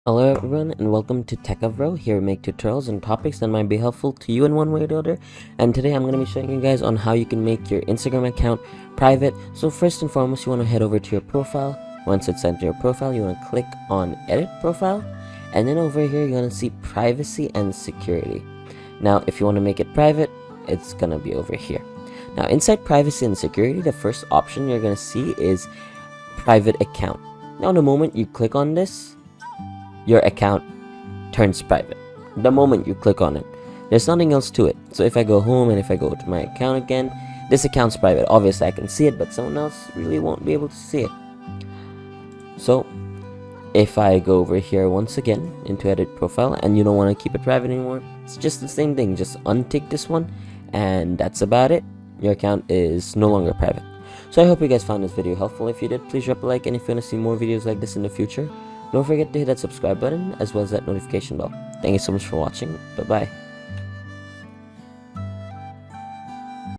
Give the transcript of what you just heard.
Hello everyone and welcome to Techavro. Here we make tutorials on topics that might be helpful to you in one way or the other. And today I'm going to be showing you guys on how you can make your Instagram account private. So first and foremost, you want to head over to your profile. Once it's sent to your profile, you want to click on edit profile. And then over here, you're going to see privacy and security. Now, if you want to make it private, it's going to be over here. Now, inside privacy and security, the first option you're going to see is private account. Now, the moment you click on this, your account turns private. The moment you click on it, there's nothing else to it. So if I go home and if I go to my account again, this account's private. Obviously I can see it, but someone else really won't be able to see it. So if I go over here once again into edit profile and you don't want to keep it private anymore, it's just the same thing. Just untick this one and that's about it. Your account is no longer private. So I hope you guys found this video helpful. If you did, please drop a like, and if you want to see more videos like this in the future, don't forget to hit that subscribe button as well as that notification bell. Thank you so much for watching. Bye bye.